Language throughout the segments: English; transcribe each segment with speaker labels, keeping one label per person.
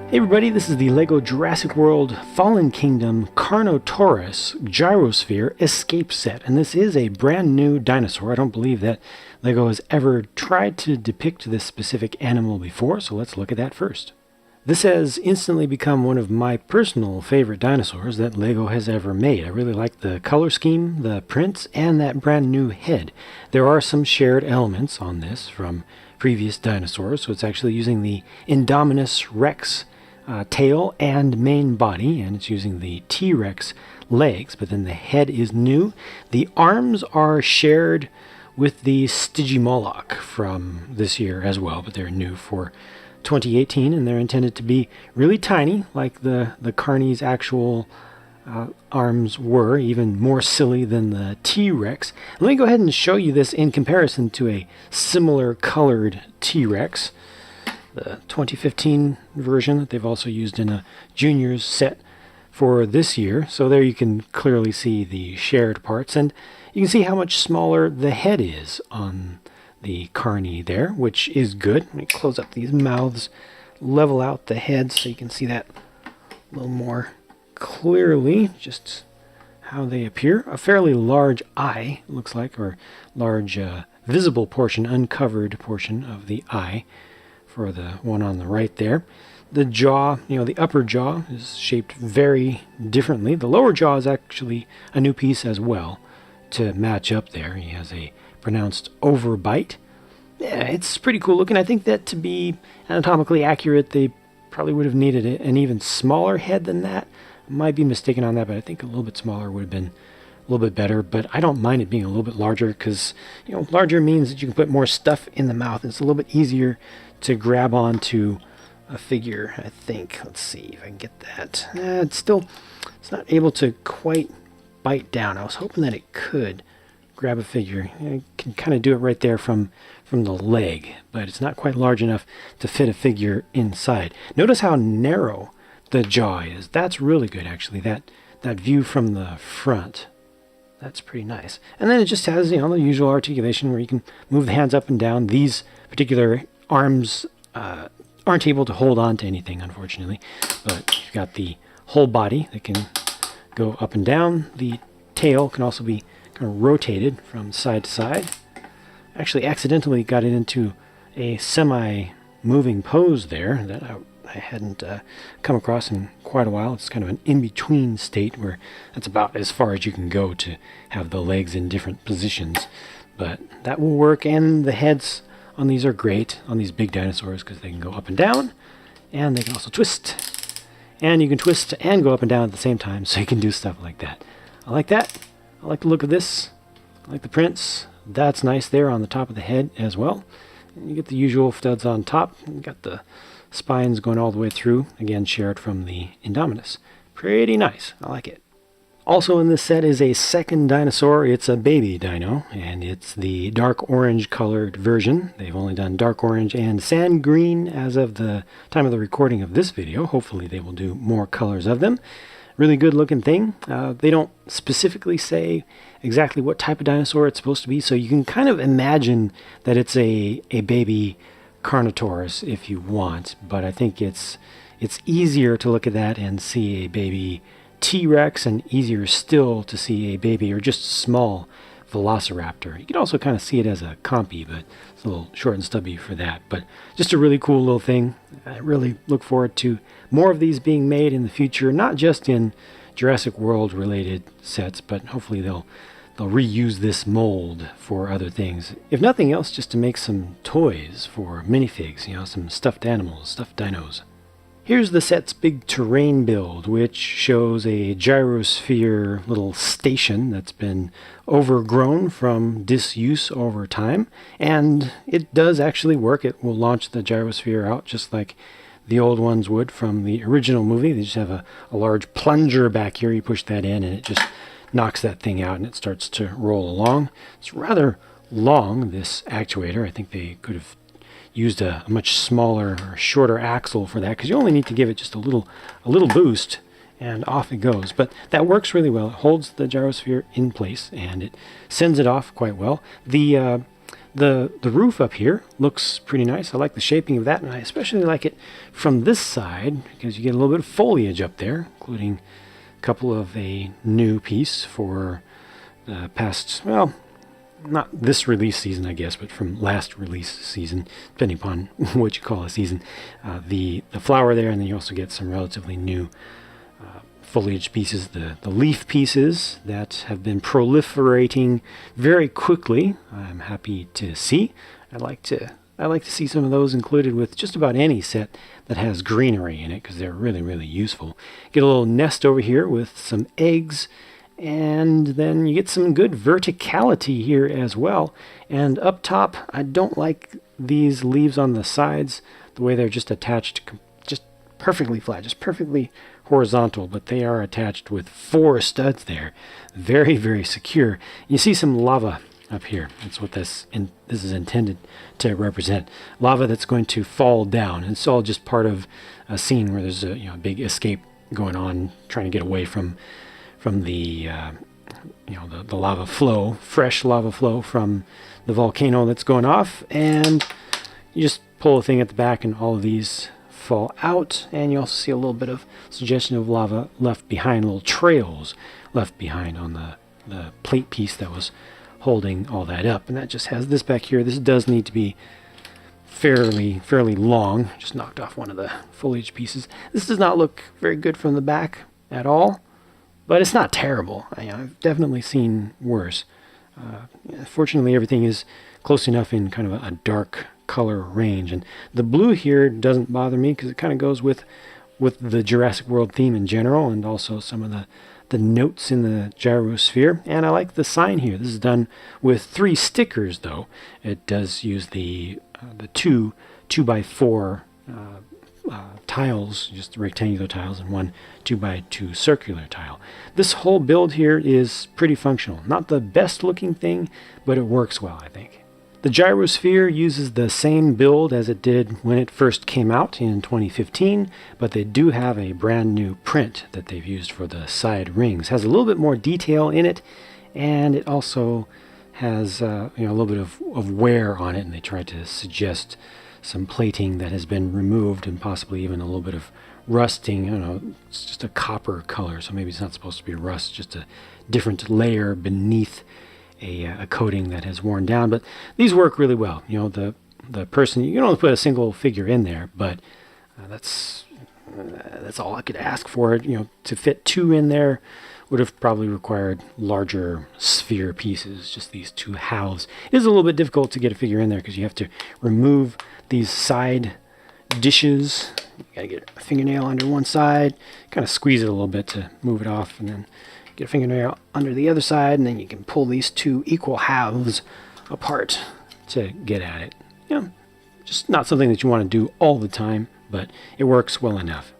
Speaker 1: Hey everybody, this is the LEGO Jurassic World Fallen Kingdom Carnotaurus Gyrosphere Escape set, and this is a brand new dinosaur. I don't believe that LEGO has ever tried to depict this specific animal before, so let's look at that first. This has instantly become one of my personal favorite dinosaurs that LEGO has ever made. I really like the color scheme, the prints, and that brand new head. There are some shared elements on this from previous dinosaurs, so it's actually using the Indominus Rex tail and main body, and it's using the T-Rex legs, but then the head is new. The arms are shared with the Stygimoloch from this year as well, but they're new for 2018, and they're intended to be really tiny, like the Carney's actual arms were, even more silly than the T-Rex. Let me go ahead and show you this in comparison to a similar colored T-Rex, the 2015 version that they've also used in a juniors set for this year. So there you can clearly see the shared parts, and you can see how much smaller the head is on the Carney there, which is good. Let me close up these mouths, level out the head so you can see that a little more clearly, just how they appear. A fairly large eye, looks like, or large visible portion, uncovered portion of the eye for the one on the right there. The jaw, the upper jaw is shaped very differently. The lower jaw is actually a new piece as well to match up there. He has a pronounced overbite. Yeah, it's pretty cool looking. I think that to be anatomically accurate, they probably would have needed an even smaller head than that. I might be mistaken on that, but I think a little bit smaller would have been a little bit better. But I don't mind it being a little bit larger because, larger means that you can put more stuff in the mouth. It's a little bit easier to grab onto a figure, I think. Let's see if I can get that. It's not able to quite bite down. I was hoping that it could grab a figure. I can kind of do it right there from the leg, but it's not quite large enough to fit a figure inside. Notice how narrow the jaw is. That's really good, actually. That view from the front. That's pretty nice. And then it just has, the usual articulation where you can move the hands up and down. These particular arms aren't able to hold on to anything, unfortunately, but you've got the whole body that can go up and down. The tail can also be kind of rotated from side to side. Actually accidentally got it into a semi-moving pose there that I hadn't come across in quite a while. It's kind of an in-between state where that's about as far as you can go to have the legs in different positions, but that will work. And the heads on these are great on these big dinosaurs because they can go up and down, and they can also twist, and you can twist and go up and down at the same time, so you can do stuff like that. I like that. I like the look of this. I like the prints. That's nice there on the top of the head as well. And you get the usual studs on top. You got the spines going all the way through, again shared from the Indominus. Pretty nice. I like it. Also in this set is a second dinosaur. It's a baby dino, and it's the dark orange colored version. They've only done dark orange and sand green as of the time of the recording of this video. Hopefully they will do more colors of them. Really good looking thing. They don't specifically say exactly what type of dinosaur it's supposed to be, so you can kind of imagine that it's a baby Carnotaurus if you want, but I think it's easier to look at that and see a baby T-Rex, and easier still to see a baby or just small Velociraptor. You can also kind of see it as a compy, but it's a little short and stubby for that. But just a really cool little thing. I really look forward to more of these being made in the future, not just in Jurassic World related sets, but hopefully they'll reuse this mold for other things. If nothing else, just to make some toys for minifigs, some stuffed animals, stuffed dinos. Here's the set's big terrain build, which shows a gyrosphere little station that's been overgrown from disuse over time, and it does actually work. It will launch the gyrosphere out just like the old ones would from the original movie. They just have a large plunger back here. You push that in and it just knocks that thing out and it starts to roll along. It's rather long, this actuator. I think they could have used a much smaller or shorter axle for that, because you only need to give it just a little boost and off it goes. But that works really well. It holds the gyrosphere in place and it sends it off quite well. The The roof up here looks pretty nice. I like the shaping of that, and I especially like it from this side because you get a little bit of foliage up there, including a couple of a new piece for the past, well, not this release season, I guess, but from last release season, depending upon what you call a season. The flower there, and then you also get some relatively new foliage pieces, the leaf pieces that have been proliferating very quickly. I'm happy to see. I like to see some of those included with just about any set that has greenery in it because they're really, really useful. Get a little nest over here with some eggs, and then you get some good verticality here as well. And up top, I don't like these leaves on the sides, the way they're just attached just perfectly flat, just perfectly horizontal, but they are attached with 4 studs there. Very, very secure. You see some lava up here. That's what this is intended to represent. Lava that's going to fall down. And it's all just part of a scene where there's a big escape going on, trying to get away from the the lava flow, fresh lava flow from the volcano that's going off, and you just pull a thing at the back and all of these fall out, and you also see a little bit of suggestion of lava left behind, little trails left behind on the plate piece that was holding all that up. And that just has this back here. This does need to be fairly long. Just knocked off one of the foliage pieces. This does not look very good from the back at all, but it's not terrible. I've definitely seen worse. Fortunately, everything is close enough in kind of a dark color range, and the blue here doesn't bother me because it kind of goes with the Jurassic World theme in general, and also some of the notes in the gyrosphere. And I like the sign here. This is done with 3 stickers, though. It does use the 2x4 tiles, just rectangular tiles, and 1 2x2 circular tile. This whole build here is pretty functional. Not the best looking thing, but it works well, I think. The gyrosphere uses the same build as it did when it first came out in 2015, but they do have a brand new print that they've used for the side rings. It has a little bit more detail in it, and it also has a little bit of wear on it, and they tried to suggest some plating that has been removed and possibly even a little bit of rusting. It's just a copper color, so maybe it's not supposed to be rust, just a different layer beneath a coating that has worn down. But these work really well. The person, you can only put a single figure in there, but that's all I could ask for it. To fit 2 in there would have probably required larger sphere pieces, just these 2 halves. It is a little bit difficult to get a figure in there because you have to remove these side dishes. You gotta get a fingernail under one side, kind of squeeze it a little bit to move it off, and then get a fingernail under the other side, and then you can pull these 2 equal halves apart to get at it. Just not something that you want to do all the time, but it works well enough.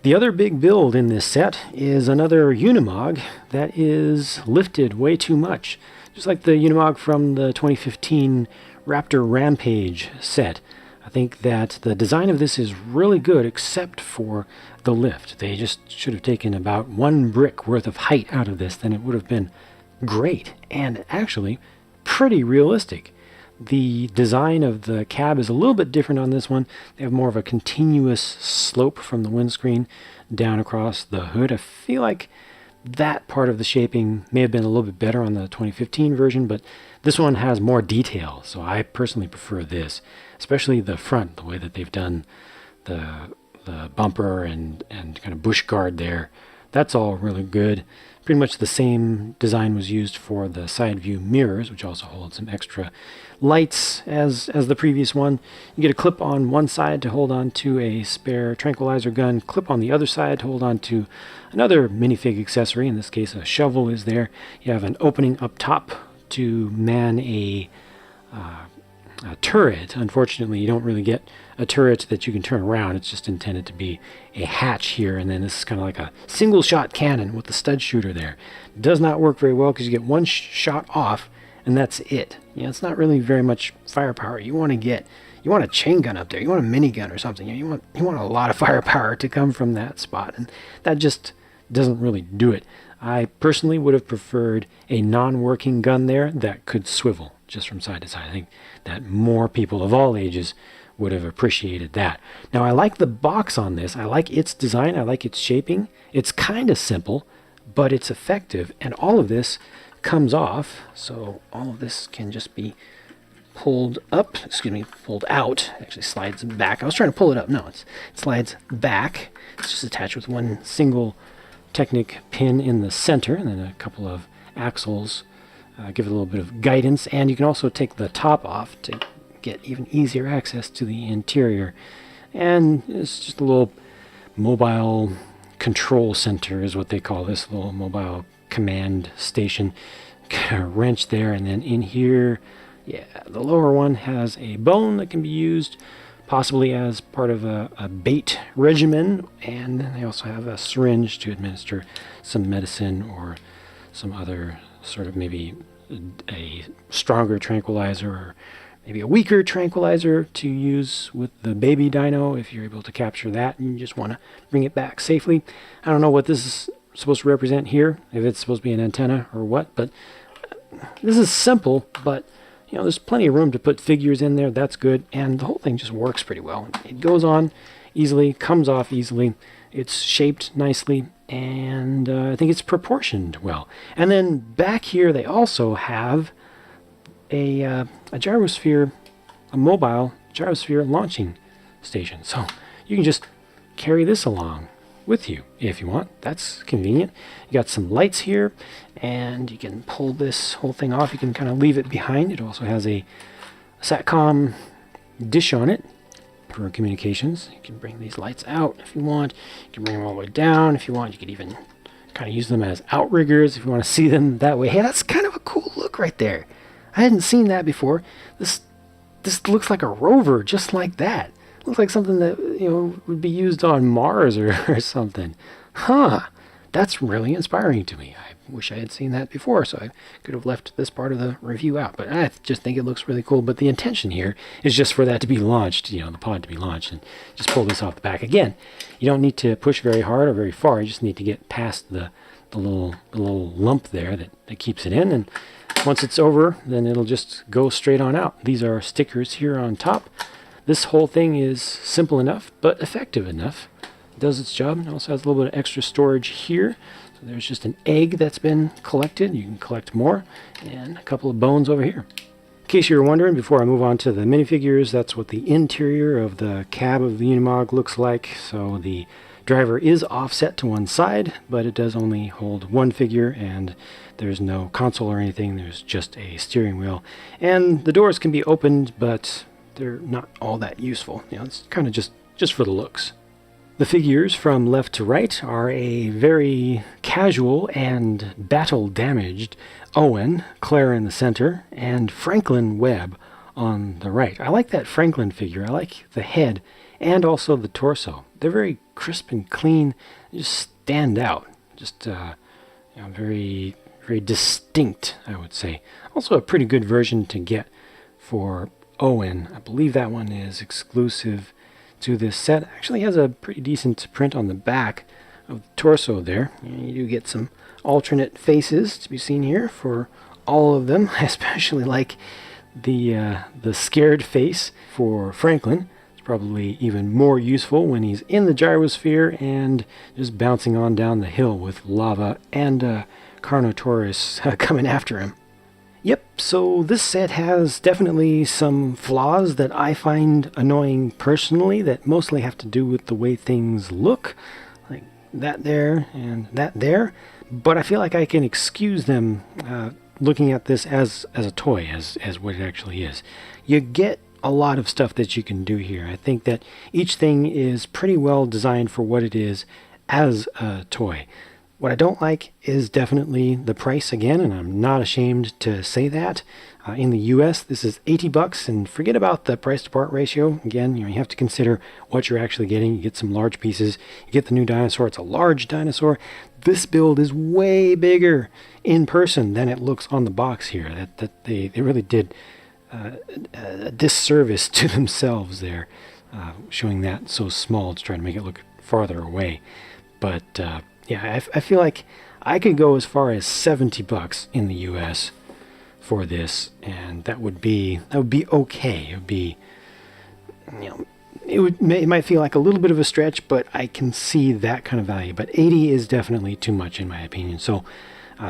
Speaker 1: The other big build in this set is another Unimog that is lifted way too much. Just like the Unimog from the 2015 Raptor Rampage set. I think that the design of this is really good except for the lift. They just should have taken about 1 brick worth of height out of this, then it would have been great and actually pretty realistic. The design of the cab is a little bit different on this one. They have more of a continuous slope from the windscreen down across the hood. I feel like that part of the shaping may have been a little bit better on the 2015 version, but this one has more detail, so I personally prefer this, especially the front, the way that they've done the bumper and kind of bush guard there. That's all really good. Pretty much the same design was used for the side view mirrors, which also hold some extra lights as the previous one. You get a clip on one side to hold on to a spare tranquilizer gun, clip on the other side to hold on to another minifig accessory. In this case, a shovel is there. You have an opening up top to man a turret. Unfortunately, you don't really get a turret that you can turn around. It's just intended to be a hatch here, and then this is kind of like a single shot cannon with the stud shooter there. It does not work very well because you get one shot off and that's it. It's not really very much firepower. You want a chain gun up there. You want a minigun or something. You want a lot of firepower to come from that spot, and that just doesn't really do it. I personally would have preferred a non-working gun there that could swivel just from side to side. I think that more people of all ages would have appreciated that. Now, I like the box on this. I like its design. I like its shaping. It's kind of simple, but it's effective. And all of this comes off. So all of this can just be pulled up, pulled out. It actually slides back. I was trying to pull it up. No, it slides back. It's just attached with one single Technic pin in the center, and then a couple of axles give it a little bit of guidance. And you can also take the top off to get even easier access to the interior. And it's just a little mobile control center is what they call this, little mobile command station. Got a wrench there, and then in here, yeah, the lower one has a bone that can be used possibly as part of a bait regimen, and they also have a syringe to administer some medicine or some other sort of maybe a stronger tranquilizer or maybe a weaker tranquilizer to use with the baby dino if you're able to capture that and you just want to bring it back safely. I don't know what this is supposed to represent here, if it's supposed to be an antenna or what, but this is simple, but you know, there's plenty of room to put figures in there. That's good. And the whole thing just works pretty well. It goes on easily, comes off easily. It's shaped nicely, and I think it's proportioned well. And then back here, they also have a gyrosphere, a mobile gyrosphere launching station. So you can just carry this along with you if you want. That's convenient. You got some lights here, and you can pull this whole thing off. You can kind of leave it behind. It also has a SATCOM dish on it for communications. You can bring these lights out if you want. You can bring them all the way down if you want. You could even kind of use them as outriggers if you want to see them that way. Hey, that's kind of a cool look right there. I hadn't seen that before. This looks like a rover just like that. Looks like something that, you know, would be used on Mars or something. Huh. That's really inspiring to me. I wish I had seen that before, so I could have left this part of the review out. But I just think it looks really cool. But the intention here is just for that to be launched, you know, the pod to be launched, and just pull this off the back. Again, you don't need to push very hard or very far. You just need to get past the little lump there that keeps it in. And once it's over, then it'll just go straight on out. These are stickers here on top. This whole thing is simple enough, but effective enough. It does its job. It also has a little bit of extra storage here. So there's just an egg that's been collected. You can collect more, and a couple of bones over here. In case you're wondering, before I move on to the minifigures, that's what the interior of the cab of the Unimog looks like. So the driver is offset to one side, but it does only hold one figure, and there's no console or anything. There's just a steering wheel. And the doors can be opened, but they're not all that useful. You know, it's kind of just for the looks. The figures from left to right are a very casual and battle-damaged Owen, Claire in the center, and Franklin Webb on the right. I like that Franklin figure. I like the head and also the torso. They're very crisp and clean. They just stand out. Just you know, very, very distinct, I would say. Also a pretty good version to get for Owen. I believe that one is exclusive to this set. Actually has a pretty decent print on the back of the torso there. You do get some alternate faces to be seen here for all of them. I especially like the scared face for Franklin. It's probably even more useful when he's in the gyrosphere and just bouncing on down the hill with lava and Carnotaurus coming after him. Yep, so this set has definitely some flaws that I find annoying personally that mostly have to do with the way things look, like that there and that there, but I feel like I can excuse them looking at this as a toy, as what it actually is. You get a lot of stuff that you can do here. I think that each thing is pretty well designed for what it is as a toy. What I don't like is definitely the price again, and I'm not ashamed to say that. In the US, this is $80, and forget about the price to part ratio. Again, you have to consider what you're actually getting. You get some large pieces. You get the new dinosaur. It's a large dinosaur. This build is way bigger in person than it looks on the box here. That they really did a disservice to themselves there, showing that so small to try to make it look farther away. But yeah, I feel like I could go as far as $70 in the US for this, and that would be okay. It would be, you know, it might feel like a little bit of a stretch, but I can see that kind of value. But 80 is definitely too much in my opinion. So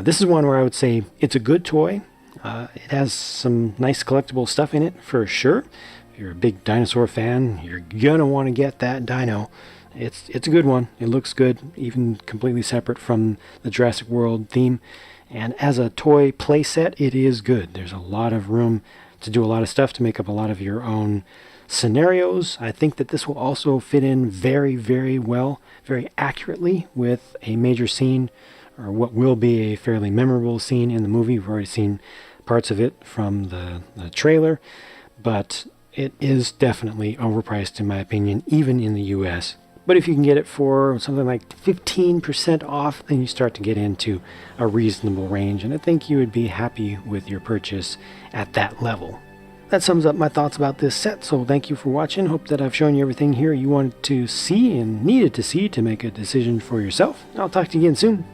Speaker 1: this is one where I would say it's a good toy. It has some nice collectible stuff in it for sure. If you're a big dinosaur fan, you're gonna want to get that dino. It's a good one. It looks good, even completely separate from the Jurassic World theme. And as a toy playset, it is good. There's a lot of room to do a lot of stuff, to make up a lot of your own scenarios. I think that this will also fit in very, very well, very accurately with a major scene, or what will be a fairly memorable scene in the movie. We've already seen parts of it from the trailer, but it is definitely overpriced in my opinion, even in the US. But if you can get it for something like 15% off, then you start to get into a reasonable range, and I think you would be happy with your purchase at that level. That sums up my thoughts about this set, so thank you for watching. Hope that I've shown you everything here you wanted to see and needed to see to make a decision for yourself. I'll talk to you again soon.